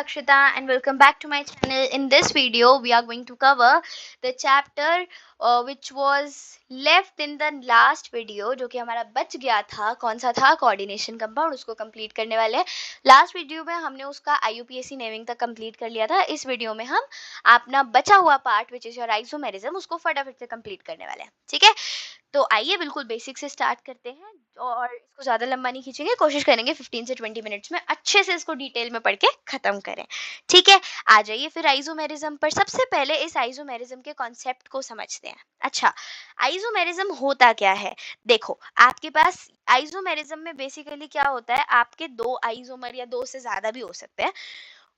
Akshita and welcome back to my channel. In this video, we are going to cover the chapter which was left in the last video, जो कि हमारा बच गया था. कौन सा था? Coordination compound. उसको कंप्लीट करने वाले हैं. लास्ट वीडियो में हमने उसका IUPAC नेमिंग तक कंप्लीट कर लिया था. इस वीडियो में हम अपना बचा हुआ part which is your isomerism उसको फटाफट से कंप्लीट करने वाले हैं. ठीक है, तो आइए बिल्कुल बेसिक से स्टार्ट करते हैं और इसको ज़्यादा लंबा नहीं खींचेंगे. कोशिश करेंगे 15 से 20 मिनट्स में अच्छे से इसको डिटेल में पढ़ के ख़त्म करें. ठीक है, आ जाइए फिर आइसोमेरिज्म पर. सबसे पहले इस आइसोमेरिज्म के कॉन्सेप्ट को समझते हैं. अच्छा, आइसोमेरिज्म होता क्या है? देखो, आपके पास आइसोमेरिज्म में बेसिकली क्या होता है, आपके दो आइसोमर या दो से ज़्यादा भी हो सकते हैं.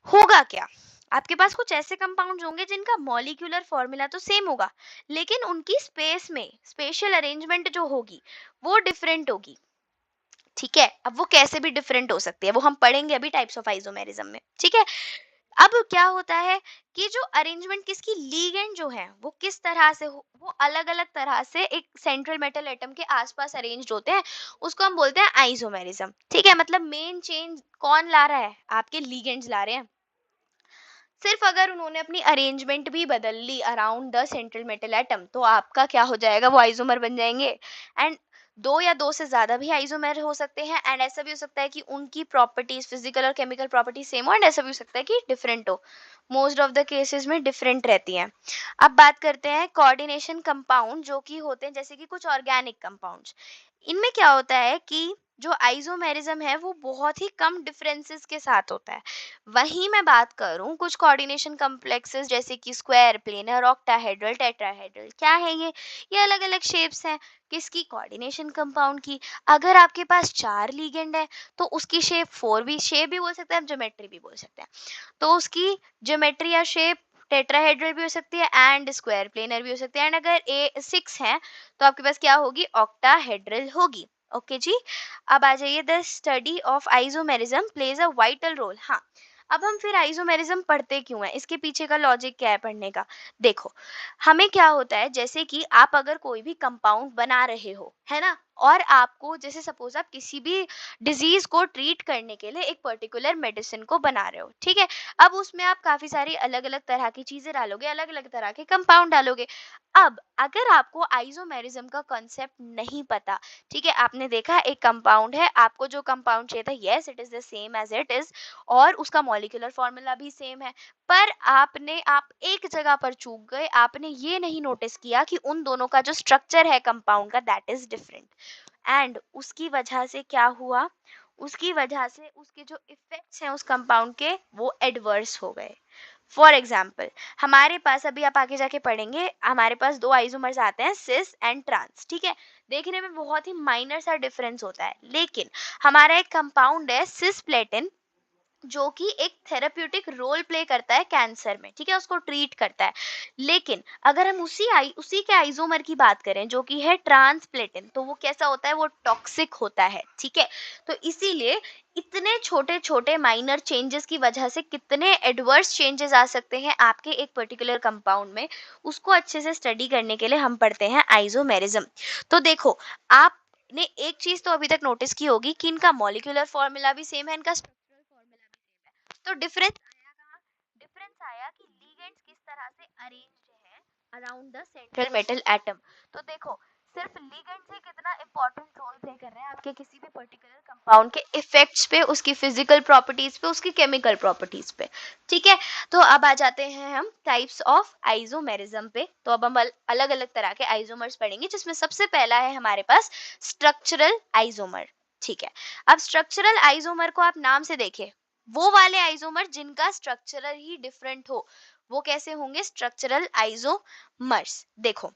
होगा क्या, आपके पास कुछ ऐसे कंपाउंड्स होंगे जिनका मॉलिक्यूलर फॉर्मूला तो सेम होगा, लेकिन उनकी स्पेस में स्पेशल अरेंजमेंट जो होगी वो डिफरेंट होगी. ठीक है, अब वो कैसे भी डिफरेंट हो सकती है वो हम पढ़ेंगे अभी टाइप्स ऑफ आइसोमेरिज्म में. ठीक है, अब क्या होता है कि जो अरेंजमेंट किसकी लीगेंड जो है वो किस तरह से हो, वो अलग अलग तरह से एक सेंट्रल मेटल एटम के आसपास अरेंज्ड होते हैं. उसको हम बोलते हैं आइसोमेरिज्म. ठीक है, मतलब मेन चेंज कौन ला रहा है? आपके लीगेंड्स ला रहे हैं. सिर्फ अगर उन्होंने अपनी अरेंजमेंट भी बदल ली around the central metal atom तो आपका क्या हो जाएगा, वो आइसोमर बन जाएंगे. एंड दो या दो से ज्यादा भी आइसोमर हो सकते हैं. एंड ऐसा भी हो सकता है कि उनकी प्रॉपर्टीज फिजिकल और केमिकल प्रॉपर्टीज सेम हो, एंड ऐसा भी हो सकता है कि डिफरेंट हो. मोस्ट ऑफ द केसेस में डिफरेंट रहती हैं. अब बात करते हैं कोऑर्डिनेशन कंपाउंड जो कि होते हैं जैसे कि कुछ ऑर्गेनिक कंपाउंड्स. इनमें क्या होता है कि जो आइसोमेरिज्म है वो बहुत ही कम डिफरेंसेस के साथ होता है. वहीं मैं बात करूं कुछ कोऑर्डिनेशन कॉम्प्लेक्सेस जैसे कि स्क्वायर, प्लेनर, ऑक्टाहेड्रल, टेट्राहेड्रल. क्या है ये अलग अलग शेप्स हैं. किसकी? कोऑर्डिनेशन कंपाउंड की. अगर आपके पास चार लीगेंड है तो उसकी शेप फोर भी शेप भी बोल सकते हैं, आप ज्योमेट्री भी बोल सकते हैं. तो उसकी ज्योमेट्री या शेप टेट्राहेड्रल भी हो सकती है एंड स्क्वायर प्लेनर भी हो सकती है. एंड अगर ए सिक्स है तो आपके पास क्या होगी? ऑक्टाहेड्रल होगी. ओके जी, अब आ जाइए. The study of isomerism plays a vital role. हाँ, अब हम फिर आइसोमेरिज्म पढ़ते क्यों है, इसके पीछे का लॉजिक क्या है पढ़ने का? देखो, हमें क्या होता है जैसे कि आप अगर कोई भी कंपाउंड बना रहे हो, है ना, और आपको जैसे सपोज आप किसी भी डिजीज को ट्रीट करने के लिए एक पर्टिकुलर मेडिसिन को बना रहे हो. ठीक है, अब उसमें आप काफी सारी अलग अलग तरह की चीजें डालोगे, अलग अलग तरह के कंपाउंड डालोगे. अब अगर आपको आइसोमेरिज्म का कॉन्सेप्ट नहीं पता, ठीक है, आपने देखा एक कंपाउंड है, आपको जो कंपाउंड चाहिए था, yes it is the same as it is, और उसका मॉलिक्यूलर फॉर्मूला भी सेम है, पर आप एक जगह पर चूक गए. आपने ये नहीं नोटिस किया कि उन दोनों का जो स्ट्रक्चर है कंपाउंड का दैट इज डिफरेंट. एंड उसकी वजह से क्या हुआ? उसकी वजह से उसके जो इफेक्ट्स हैं उस कंपाउंड के वो एडवर्स हो गए. फॉर एग्जाम्पल, हमारे पास अभी आप आगे जाके पढ़ेंगे, हमारे पास दो आइसोमर्स आते हैं सिस एंड ट्रांस. ठीक है, देखने में बहुत ही माइनर सा डिफरेंस होता है, लेकिन हमारा एक कंपाउंड है सिस्प्लेटिन जो कि एक थेराप्यूटिक रोल प्ले करता है कैंसर में. ठीक है, उसको ट्रीट करता है. लेकिन अगर हम उसी के आइसोमर की बात करें जो कि है ट्रांसप्लेटिन, तो वो कैसा होता है? वो टॉक्सिक होता है. ठीक है, तो इसीलिए इतने छोटे छोटे माइनर चेंजेस की वजह से कितने एडवर्स चेंजेस आ सकते हैं आपके एक पर्टिकुलर कंपाउंड में, उसको अच्छे से स्टडी करने के लिए हम पढ़ते हैं आइसोमेरिज्म. तो देखो, आपने एक चीज तो अभी तक नोटिस की होगी कि इनका मॉलिक्यूलर फॉर्मूला भी सेम है, इनका स्ट्रक्चरल फॉर्मूला भी सेम है. तो डिफरेंस आया कहाँ? डिफरेंस आया कि लीगेंड्स किस तरह से अरेंज्ड है around the central metal atom. तो देखो, सिर्फ लीगेंड्स ही कितना इंपॉर्टेंट रोल प्ले कर रहे हैं आपके किसी भी पर्टिकुलर कंपाउंड के इफेक्ट्स पे, उसकी फिजिकल प्रॉपर्टीज पे, उसकी केमिकल प्रॉपर्टीज पे. ठीक है, तो अब आ जाते हैं हम टाइप्स ऑफ आइसोमेरिज्म पे. तो अब हम अलग अलग तरह के आइसोमर्स पढ़ेंगे, जिसमें सबसे पहला है हमारे पास स्ट्रक्चरल आइसोमर. ठीक है, अब स्ट्रक्चरल आइसोमर को आप नाम से देखिए, वो वाले आइसोमर जिनका स्ट्रक्चरल ही डिफरेंट हो वो कैसे होंगे? Structural isomers. देखो,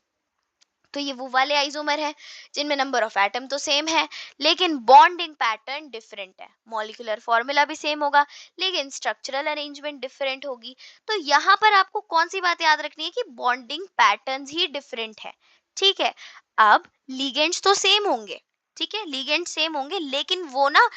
तो ये वो वाले आइसोमर है जिनमें नंबर ऑफ एटम तो सेम है, लेकिन बॉन्डिंग पैटर्न डिफरेंट है. मॉलिक्यूलर फॉर्मूला भी सेम होगा, लेकिन स्ट्रक्चरल अरेंजमेंट डिफरेंट होगी. तो यहाँ पर आपको कौन सी बात याद रखनी है कि बॉन्डिंग पैटर्न्स ही डिफरेंट है. ठीक है, अब लीगेंड्स तो सेम होंगे. ठीक है, लीगेंड सेम होंगे, लेकिन वो ना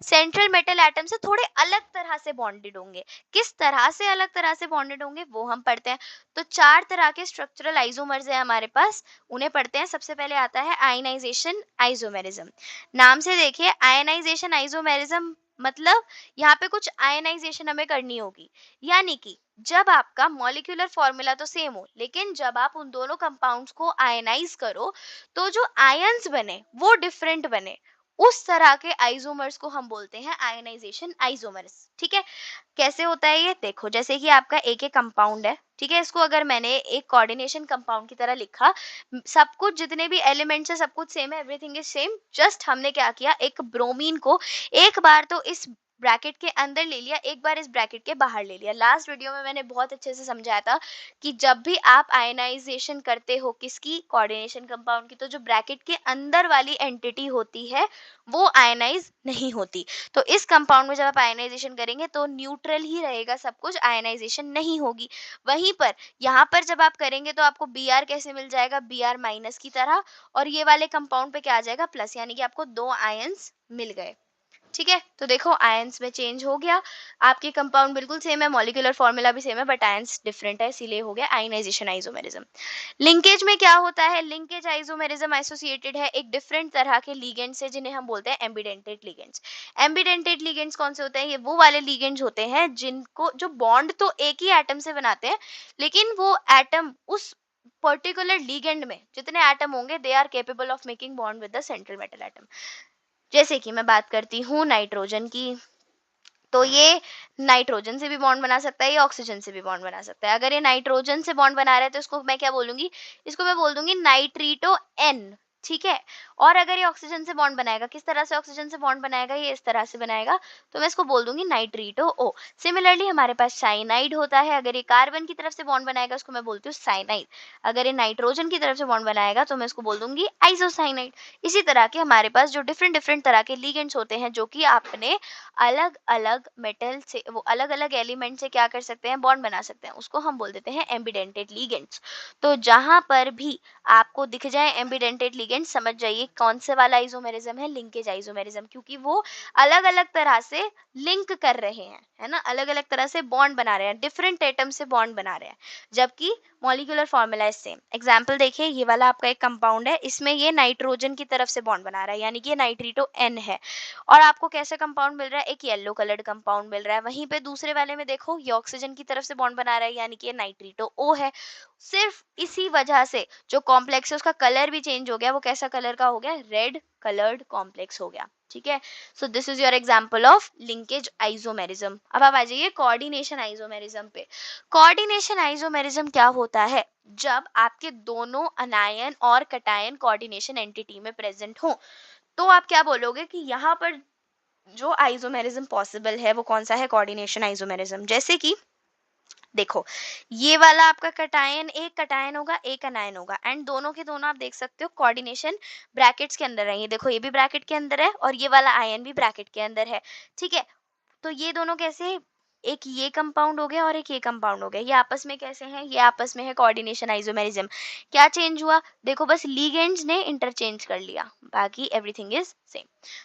सेंट्रल मेटल एटम से थोड़े अलग तरह से बॉन्डेड होंगे. किस तरह से अलग तरह से बॉन्डेड होंगे वो हम पढ़ते हैं. तो चार तरह के स्ट्रक्चरल आइसोमर्स है हमारे पास, उन्हें पढ़ते हैं. सबसे पहले आता है आयनाइजेशन आइसोमेरिज्म. नाम से देखिए, आयनाइजेशन आइसोमेरिज्म मतलब यहाँ पे कुछ आयनाइजेशन हमें करनी होगी। यानी कि जब आपका मॉलिक्यूलर फॉर्मूला तो सेम हो, लेकिन जब आप उन दोनों कंपाउंड्स को आयनाइज करो तो जो आयंस बने वो डिफरेंट बने। उस तरह के आइसोमर्स को हम बोलते हैं आयनाइजेशन आइसोमर्स। ठीक है, कैसे होता है ये देखो, जैसे कि आपका एक एक कंपाउंड है, ठीक है, इसको अगर मैंने एक कोऑर्डिनेशन कंपाउंड की तरह लिखा, सब कुछ जितने भी एलिमेंट्स है सब कुछ सेम है, एवरीथिंग इज सेम, जस्ट हमने क्या किया, एक ब्रोमीन को एक बार तो इस ब्रैकेट के अंदर ले लिया, एक बार इस ब्रैकेट के बाहर ले लिया। लास्ट वीडियो में मैंने बहुत अच्छे से समझाया था कि जब भी आप आयनाइजेशन करते हो किसकी, कोऑर्डिनेशन कंपाउंड की, तो जो ब्रैकेट के अंदर वाली एंटिटी होती है वो आयनाइज नहीं होती। तो इस कंपाउंड में जब आप आयनाइजेशन करेंगे तो न्यूट्रल ही रहेगा सब कुछ, आयनाइजेशन नहीं होगी। वहीं पर यहाँ पर जब आप करेंगे तो आपको बी आर कैसे मिल जाएगा, बी आर माइनस की तरह, और ये वाले कंपाउंड पे क्या आ जाएगा, प्लस, यानी कि आपको दो आयंस मिल गए। ठीक है, तो देखो आयंस में चेंज हो गया, आपके कंपाउंड बिल्कुल सेम है, मॉलिक्यूलर फॉर्मूला भी सेम है, बट आयंस डिफरेंट है, इसीलिए हो गया आयनाइजेशन आइसोमेरिज्म। लिंकेज में क्या होता है, लिंकेज आइसोमेरिज्म एसोसिएटेड है एक डिफरेंट तरह के लिगेंड से जिन्हें हम बोलते हैं एम्बिडेंटेड लिगेंड्स। एम्बिडेंटेड लिगेंड्स कौन से होते हैं, ये वो वाले लिगेंड्स होते हैं जिनको जो बॉन्ड तो एक ही एटम से बनाते हैं, लेकिन वो एटम उस पर्टिकुलर लिगेंड में जितने एटम होंगे they are capable of making bond with the central metal atom. जैसे कि मैं बात करती हूँ नाइट्रोजन की, तो ये नाइट्रोजन से भी बॉन्ड बना सकता है, ये ऑक्सीजन से भी बॉन्ड बना सकता है। अगर ये नाइट्रोजन से बॉन्ड बना रहा है तो इसको मैं क्या बोलूंगी, इसको मैं बोल दूंगी नाइट्रीटो एन। ठीक है, और अगर ये ऑक्सीजन से बॉन्ड बनाएगा, किस तरह से ऑक्सीजन से बॉन्ड बनाएगा, ये इस तरह से बनाएगा, तो मैं इसको बोल दूंगी नाइट्रीटो ओ। सिमिलरली हमारे पास साइनाइड होता है, अगर ये कार्बन की तरफ से बॉन्ड बनाएगा उसको मैं बोलती हूँ साइनाइड, अगर ये नाइट्रोजन की तरफ से बॉन्ड बनाएगा तो मैं इसको बोल दूंगी आइसोसाइनाइड। इसी तरह के हमारे पास जो डिफरेंट डिफरेंट तरह के लिगेंड्स होते हैं जो कि आपने अलग अलग मेटल से, वो अलग अलग एलिमेंट से क्या कर सकते हैं, बॉन्ड बना सकते हैं, उसको हम बोल देते हैं एम्बिडेंटेड लिगेंड्स। तो जहां पर भी आपको दिख जाए एम्बिडेंटेड लिगेंड, समझ जाइए कौन से वाला आइसोमेरिज्म है, लिंकेज आइसोमेरिज्म, क्योंकि वो अलग अलग तरह से लिंक कर रहे हैं, है ना, अलग अलग तरह से बॉन्ड बना रहे हैं, डिफरेंट एटम से बॉन्ड बना रहे हैं, जबकि molecular formula is same. Example देखिए, ये वाला आपका एक कंपाउंड है, इसमें ये नाइट्रोजन की तरफ से बॉन्ड बना रहा है, यानी कि ये नाइट्रीटो एन है, और आपको कैसा कंपाउंड मिल रहा है, एक येलो कलर्ड कंपाउंड मिल रहा है। वहीं पे दूसरे वाले में देखो ये ऑक्सीजन की तरफ से बॉन्ड बना रहा है, यानी कि ये नाइट्रीटो ओ है। सिर्फ इसी वजह से जो कॉम्प्लेक्स है उसका कलर भी चेंज हो गया, वो कैसा कलर का हो गया, रेड कलर्ड कॉम्प्लेक्स हो गया। ठीक है, so this is your example of linkage isomerism. अब आप आ जाइए कोऑर्डिनेशन आइसोमेरिज्म पे। कोऑर्डिनेशन आइसोमेरिज्म क्या होता है, जब आपके दोनों अनायन और कटायन कोऑर्डिनेशन एंटिटी में प्रेजेंट हो, तो आप क्या बोलोगे कि यहाँ पर जो आइसोमेरिज्म पॉसिबल है वो कौन सा है, कोऑर्डिनेशन आइसोमेरिज्म। जैसे कि देखो, ये वाला आपका कटायन, एक कटायन होगा एक अनायन होगा, एंड दोनों के दोनों आप देख सकते हो कोऑर्डिनेशन ब्रैकेट्स के अंदर है, ये देखो ये भी ब्रैकेट के अंदर है और ये वाला आयन भी ब्रैकेट के अंदर है। ठीक है, तो ये दोनों कैसे, एक ये कंपाउंड हो गया और एक ये कंपाउंड हो गया, ये आपस में कैसे हैं, ये आपस में है कोऑर्डिनेशन आइसोमेरिज्म। क्या चेंज हुआ, देखो बस लिगेंड्स ने इंटरचेंज कर लिया, बाकी एवरीथिंग इज सेम।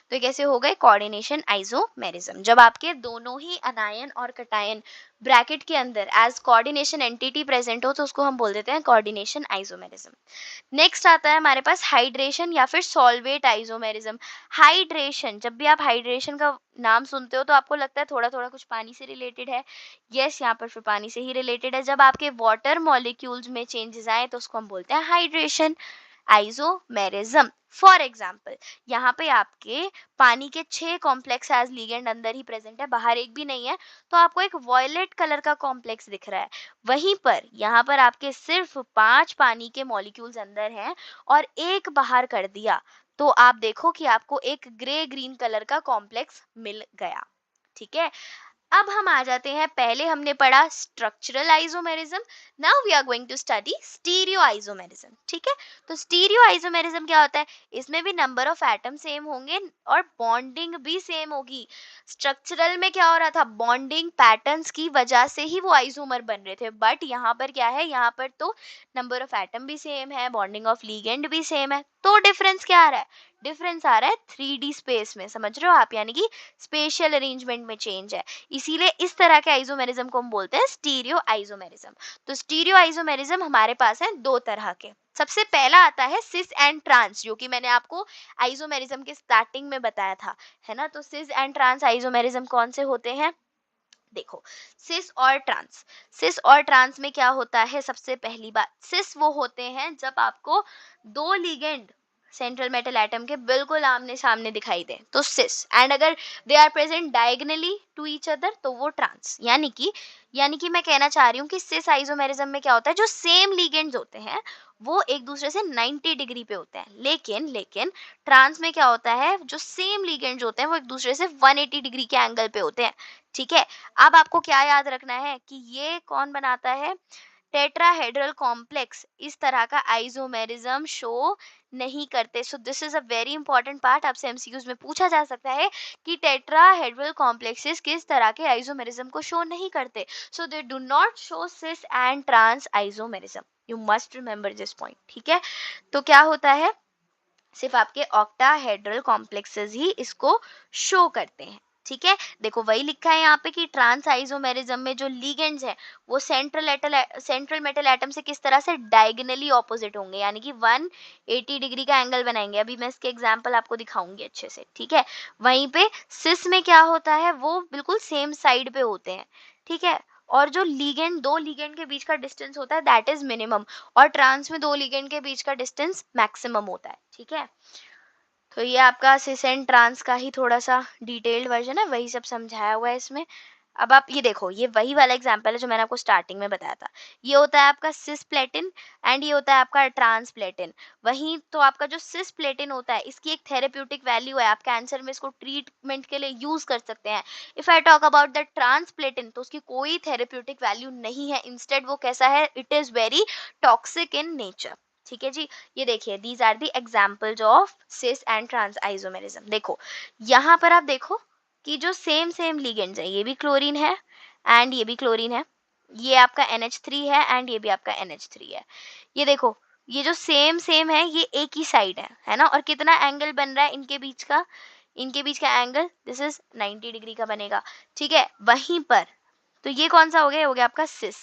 तो ये कैसे हो गए कोऑर्डिनेशन आइसोमेरिज्म, जब आपके दोनों ही अनायन और कटायन ब्रैकेट के अंदर एज कोऑर्डिनेशन एंटिटी प्रेजेंट हो तो उसको हम बोल देते हैं कोऑर्डिनेशन आइसोमेरिज्म। नेक्स्ट आता है हमारे पास हाइड्रेशन या फिर सॉल्वेट आइसोमेरिज्म। हाइड्रेशन, जब भी आप हाइड्रेशन का नाम सुनते हो तो आपको लगता है थोड़ा थोड़ा कुछ पानी से रिलेटेड है। यस, यहाँ पर फिर पानी से ही रिलेटेड है। जब आपके वाटर मॉलिक्यूल्स में चेंजेस आए तो उसको हम बोलते हैं हाइड्रेशन आइसोमेरिज्म। फॉर एग्जाम्पल, यहाँ पे आपके पानी के 6 कॉम्प्लेक्स एज लिगेंड अंदर ही प्रेजेंट है, बाहर एक भी नहीं है, तो आपको एक वॉयलेट कलर का कॉम्प्लेक्स दिख रहा है। वहीं पर यहाँ पर आपके सिर्फ 5 पानी के मॉलिक्यूल्स अंदर हैं और एक बाहर कर दिया, तो आप देखो कि आपको एक ग्रे ग्रीन कलर का कॉम्प्लेक्स मिल गया। ठीक है, अब हम आ जाते हैं, पहले हमने पढ़ा structural isomerism, now we are going to study stereo isomerism. ठीक है, तो स्टीरियो आइसोमेरिज्म क्या होता है, इसमें भी नंबर ऑफ एटम सेम होंगे और बॉन्डिंग भी सेम होगी। स्ट्रक्चरल में क्या हो रहा था, बॉन्डिंग पैटर्न्स की वजह से ही वो आइसोमर बन रहे थे, बट यहाँ पर क्या है, यहाँ पर तो नंबर ऑफ एटम भी सेम है, बॉन्डिंग ऑफ लिगेंड भी सेम है, तो डिफरेंस क्या आ रहा है, डिफरेंस आ रहा है 3D स्पेस में, समझ रहे हो आप, यानी कि स्पेशल अरेंजमेंट में चेंज है। इसीलिए इस तरह के आइसोमेरिज्म को हम बोलते हैं स्टीरियो आइसोमेरिज्म। तो स्टीरियो आइसोमेरिज्म हमारे पास है दो तरह के। सबसे पहला आता है सिस एंड ट्रांस, जो कि मैंने आपको आइसोमेरिज्म के स्टार्टिंग में बताया था, है ना। तो सिस एंड ट्रांस आइसोमेरिज्म कौन से होते हैं? देखो, सिस और ट्रांस, सिस और ट्रांस में क्या होता है? सबसे पहली बात, सिस वो होते हैं जब आपको दो लिगेंड सेंट्रल मेटल एटम के बिल्कुल आमने सामने दिखाई दे, तो सिस। एंड अगर they are present diagonally to each other, तो वो ट्रांस। यानी कि मैं कहना चाह रही हूँ कि सिस आइसोमेरिज्म में क्या होता है, जो सेम लिगेंड्स होते हैं वो एक दूसरे से 90 डिग्री पे होते हैं। लेकिन ट्रांस में क्या होता है, जो सेम लिगेंड्स होते हैं वो एक दूसरे से 180 डिग्री के एंगल पे होते हैं। ठीक है। अब आपको क्या याद रखना है कि ये कौन बनाता है? टेट्राहेड्रल कॉम्प्लेक्स इस तरह का आइसोमेरिज्म शो नहीं करते। So this is a very important part. आपसे एमसीक्यूज में पूछा जा सकता है कि टेट्राहेड्रल कॉम्प्लेक्सेस किस तरह के आइसोमेरिज्म को शो नहीं करते। So they do not show cis and trans isomerism. You must remember this point. ठीक है। तो क्या होता है, सिर्फ आपके ऑक्टाहेड्रल कॉम्प्लेक्सेस ही इसको शो करते हैं। ठीक है। देखो वही लिखा है यहाँ पे कि ट्रांस आइसोमेरिज्म में जो लिगेंड्स हैं वो सेंट्रल मेटल एटम से किस तरह से डायगोनली ऑपोजिट होंगे, यानी कि 180 डिग्री का एंगल बनाएंगे। अभी मैं इसके एग्जांपल आपको दिखाऊंगी अच्छे से। ठीक है। वहीं पे सिस में क्या होता है, वो बिल्कुल सेम साइड पे होते हैं। ठीक है। और जो लिगेंड, दो लिगेंड के बीच का डिस्टेंस होता है दैट इज मिनिमम, और ट्रांस में दो लिगेंड के बीच का डिस्टेंस मैक्सिमम होता है। ठीक है। तो ये आपका सिस एंड ट्रांस का ही थोड़ा सा डिटेल्ड वर्जन है, वही सब समझाया हुआ है इसमें। अब आप ये देखो, ये वही वाला एग्जांपल है जो मैंने आपको स्टार्टिंग में बताया था। ये होता है आपका सिस प्लेटिन एंड ये होता है आपका ट्रांस प्लेटिन। वहीं तो आपका जो सिस प्लेटिन होता है, इसकी एक थेरेप्यूटिक वैल्यू है, आप कैंसर में इसको ट्रीटमेंट के लिए यूज कर सकते हैं। If I talk about the transplatin, तो उसकी कोई थेरेप्यूटिक वैल्यू नहीं है। इंस्टेड वो कैसा है, it is very toxic in nature. ठीक है जी। ये देखिए, these are the examples of cis and trans isomerism. देखो यहाँ पर आप देखो कि जो सेम सेम लिगेंड्स है, ये भी क्लोरीन है एंड ये भी क्लोरीन है, ये आपका NH3 है एंड ये भी आपका NH3 है। ये देखो, ये जो सेम सेम है ये एक ही साइड है ना। और कितना एंगल बन रहा है इनके बीच का एंगल, दिस इज 90 डिग्री का बनेगा। ठीक है। वहीं पर तो ये कौन सा हो गया, हो गया आपका सिस।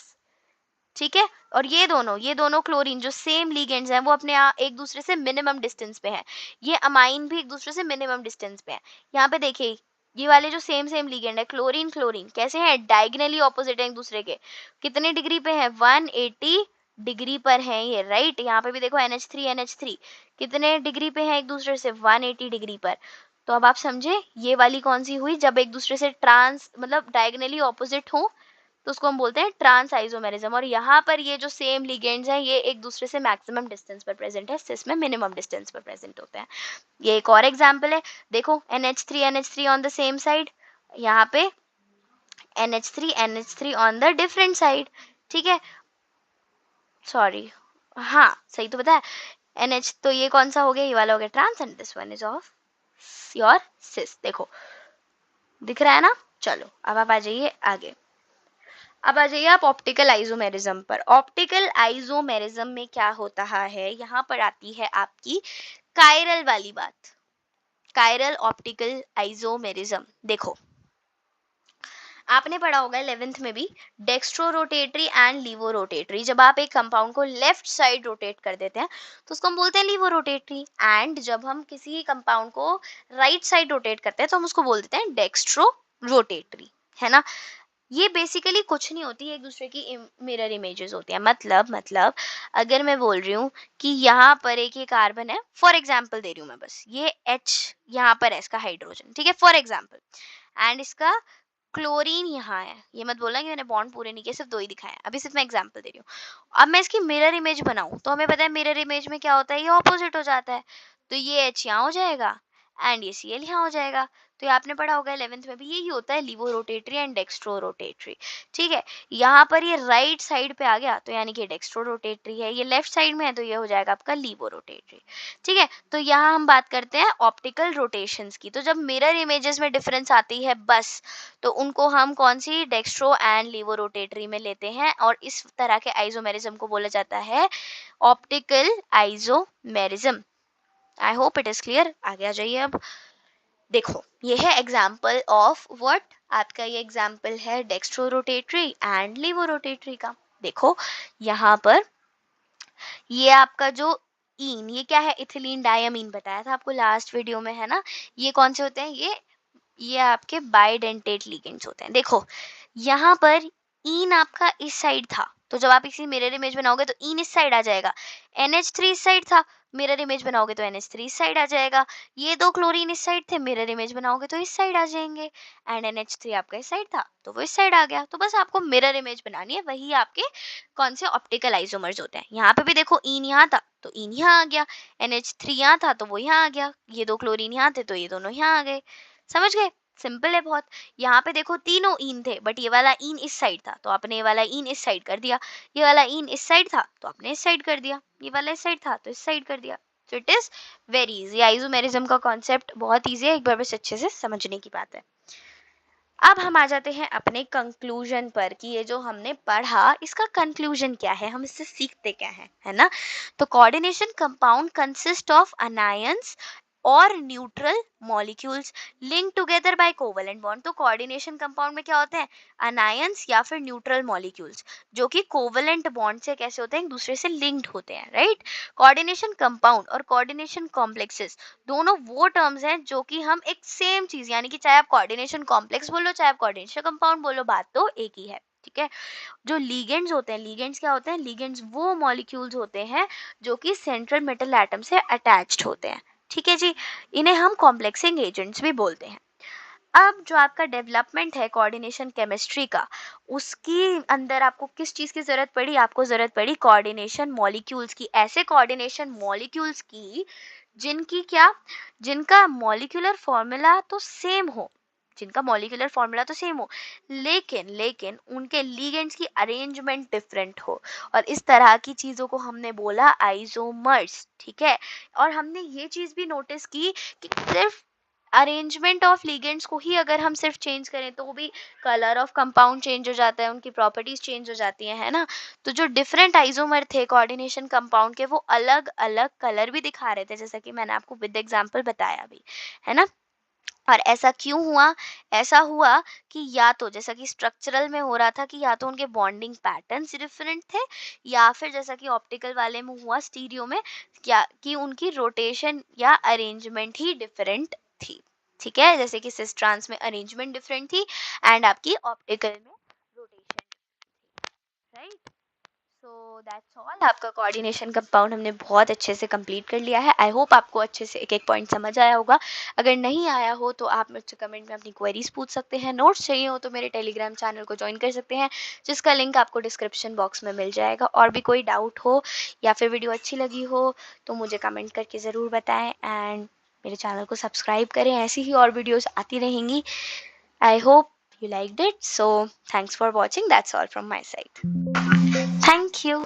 ठीक है। और ये दोनों क्लोरीन जो सेम लिगेंड्स हैं वो अपने एक दूसरे से मिनिमम डिस्टेंस पे हैं। ये अमाइन भी एक दूसरे से मिनिमम डिस्टेंस पे हैं। यहाँ पे देखिए, ये वाले जो सेम सेम लिगेंड है क्लोरीन क्लोरीन कैसे हैं, डायगोनली ऑपोजिट है एक दूसरे के। कितने डिग्री पे है, 180 डिग्री पर है ये, राइट। यहाँ पे भी देखो NH3 कितने डिग्री पे है एक दूसरे से, 180 डिग्री पर। तो अब आप समझे ये वाली कौन सी हुई, जब एक दूसरे से ट्रांस मतलब डायगोनली ऑपोजिट हो तो उसको हम बोलते हैं ट्रांस आइसोमेरिज्म। और यहाँ पर ये जो सेम लिगेंड्स हैं ये एक दूसरे से मैक्सिमम डिस्टेंस पर प्रेजेंट है, सिस में मिनिमम डिस्टेंस पर प्रेजेंट होते हैं। ये एक और एग्जांपल है। देखो NH3 on the same side, यहाँ पे NH3 on the different side. ठीक है। सॉरी, हाँ सही तो बताया। NH तो ये कौन सा हो गया, ये वाला हो गया trans and this one is of your cis. देखो दिख रहा है ना। चलो अब आप आ जाइए आगे। अब आ जाइए आप ऑप्टिकल आइसोमेरिज्म पर। ऑप्टिकल आइसोमेरिज्म में क्या होता है, यहाँ पर आती है आपकी कायरल वाली बात। Chiral optical isomerism. देखो आपने पढ़ा होगा 11th में भी, dextro rotatory and laevo rotatory. जब आप एक कंपाउंड को लेफ्ट साइड रोटेट कर देते हैं तो उसको हम बोलते हैं लीवो रोटेटरी, एंड जब हम किसी कंपाउंड को राइट साइड रोटेट करते हैं तो हम उसको बोल देते हैं डेक्स्ट्रो रोटेटरी, है ना। ये बेसिकली कुछ नहीं होती, एक दूसरे की मिरर इमेजेस होती है। मतलब अगर मैं बोल रही हूँ कि यहाँ पर एक ये कार्बन है, फॉर एग्जाम्पल दे रही हूँ मैं, बस ये H यहाँ पर है इसका हाइड्रोजन, ठीक है, फॉर एग्जाम्पल, एंड इसका क्लोरीन यहाँ है। ये मत बोलना कि मैंने बॉन्ड पूरे नहीं किए, सिर्फ दो ही दिखाए हैं, अभी सिर्फ मैं एग्जांपल दे रही हूँ। अब मैं इसकी मिरर इमेज बनाऊं तो हमें पता है मिरर इमेज में क्या होता है, ये ऑपोजिट हो जाता है। तो ये H यहाँ हो जाएगा एंड ये Cl यहाँ हो जाएगा। तो ये आपने पढ़ा होगा 11th में भी, यही होता है laevo rotatory and dextro rotatory. ठीक है। यहाँ पर ये राइट साइड पे आ गया तो यानी कि डेक्स्ट्रो रोटेटरी है, ये लेफ्ट साइड में है तो ये हो जाएगा आपका लीवो रोटेटरी। ठीक है। तो यहाँ हम बात करते हैं ऑप्टिकल रोटेशंस की। तो जब मिरर इमेजेस में डिफरेंस आती है बस, तो उनको हम कौन सी, डेक्स्ट्रो एंड लीवो रोटेटरी में लेते हैं, और इस तरह के आइसोमेरिज्म को बोला जाता है optical isomerism. I hope it is clear. आगे आ जाइए अब। देखो ये है एग्जाम्पल ऑफ व्हाट, आपका ये एग्जाम्पल है dextro rotatory and laevo rotatory का। देखो यहाँ पर ये आपका जो ईन, ये क्या है, इथिलीन डायमीन बताया था आपको लास्ट वीडियो में, है ना। ये कौन से होते हैं, ये आपके बाइडेंटेट लिगेंड्स होते हैं। देखो यहाँ पर ईन आपका इस साइड था, तो जब आप इसी मिरर इमेज बनाओगे तो ईन इस साइड आ जाएगा, NH3 इस साइड था, मिरर इमेज बनाओगे तो NH3 इस साइड आ जाएगा। ये दो क्लोरीन इस साइड थे, मिरर इमेज बनाओगे तो इस साइड आ जाएंगे। एंड NH3 आपका इस साइड था तो वो इस साइड आ गया। तो बस आपको मिरर इमेज बनानी है, वही आपके कौन से ऑप्टिकल आइसोमर्स होते हैं। यहाँ पे भी देखो ईन यहाँ था तो ईन यहाँ आ गया, NH3 यहाँ था तो वो यहाँ आ गया, ये दो क्लोरीन यहाँ थे तो ये दोनों यहाँ आ गए। समझ गए, सिंपल है बहुत। यहाँ पे देखो तीनों ईन थे, बट ये वाला ईन इस साइड था तो आपने ये वाला ईन इस साइड कर दिया, ये वाला ईन इस साइड था तो आपने इस साइड कर दिया, ये वाला इस साइड था तो इस साइड कर दिया। So it is very easy. Isomerism का कॉन्सेप्ट बहुत इजी है, एक बार बस अच्छे से समझने की बात है। अब हम आ जाते हैं अपने कंक्लूजन पर कि ये जो हमने पढ़ा इसका कंक्लूजन क्या है, हम इससे सीखते क्या है ना। तो coordination compound consist of anions और neutral molecules link together by covalent bond. तो कोऑर्डिनेशन कंपाउंड में क्या होते हैं, अनायंस या फिर न्यूट्रल मॉलिक्यूल्स जो कि कोवेलेंट बॉन्ड से कैसे होते हैं, एक दूसरे से लिंक्ड होते हैं, राइट। कोऑर्डिनेशन कंपाउंड और कोऑर्डिनेशन कॉम्प्लेक्सेस दोनों वो टर्म्स हैं जो कि हम एक सेम चीज, यानी कि चाहे आप कोऑर्डिनेशन कॉम्प्लेक्स बोलो चाहे आप कोऑर्डिनेशन कंपाउंड बोलो, बात तो एक ही है, ठीक है। जो लीगेंड्स होते हैं, लीगेंड्स क्या होते हैं, लीगेंड्स वो मॉलिक्यूल्स होते हैं जो कि सेंट्रल मेटल एटम से अटैच्ड होते हैं, ठीक है जी। इन्हें हम कॉम्प्लेक्सिंग एजेंट्स भी बोलते हैं। अब जो आपका डेवलपमेंट है कोऑर्डिनेशन केमिस्ट्री का, उसकी अंदर आपको किस चीज की जरूरत पड़ी, आपको जरूरत पड़ी कोऑर्डिनेशन मॉलिक्यूल्स की, ऐसे कोऑर्डिनेशन मॉलिक्यूल्स की जिनकी क्या, जिनका मॉलिक्यूलर फॉर्मूला तो सेम हो, जिनका मॉलिक्यूलर फॉर्मूला तो सेम हो, लेकिन लेकिन उनके लिगेंड्स की अरेंजमेंट डिफरेंट हो। और इस तरह की चीजों को हमने बोला आइसोमर्स, ठीक है। और हमने ये चीज भी नोटिस की कि सिर्फ अरेंजमेंट ऑफ लिगेंड्स को ही अगर हम सिर्फ चेंज करें तो भी कलर ऑफ कंपाउंड चेंज हो जाता है, उनकी प्रॉपर्टीज चेंज हो जाती हैं, है ना। तो जो डिफरेंट आइसोमर थे कोऑर्डिनेशन कंपाउंड के, वो अलग अलग कलर भी दिखा रहे थे, जैसा कि मैंने आपको विद एग्जांपल बताया भी, है ना। और ऐसा क्यों हुआ, ऐसा हुआ कि या तो जैसा कि स्ट्रक्चरल में हो रहा था कि या तो उनके बॉन्डिंग पैटर्न्स डिफरेंट थे, या फिर जैसा कि ऑप्टिकल वाले में हुआ स्टीरियो में, क्या कि उनकी रोटेशन या अरेंजमेंट ही डिफरेंट थी, ठीक है। जैसे कि सिस ट्रांस में अरेंजमेंट डिफरेंट थी एंड आपकी ऑप्टिकल में rotation, right. So that's all, आपका कोऑर्डिनेशन कंपाउंड हमने बहुत अच्छे से कंप्लीट कर लिया है। आई होप आपको अच्छे से एक एक पॉइंट समझ आया होगा। अगर नहीं आया हो तो आप मुझसे कमेंट में अपनी क्वेरीज पूछ सकते हैं, नोट्स चाहिए हो तो मेरे टेलीग्राम चैनल को ज्वाइन कर सकते हैं, जिसका लिंक आपको डिस्क्रिप्शन बॉक्स में मिल जाएगा। और भी कोई डाउट हो या फिर वीडियो अच्छी लगी हो तो मुझे कमेंट करके ज़रूर बताएं एंड मेरे चैनल को सब्सक्राइब करें, ऐसी ही और वीडियोस आती रहेंगी। I hope you liked it, so thanks for watching. That's all from my side. Thank you.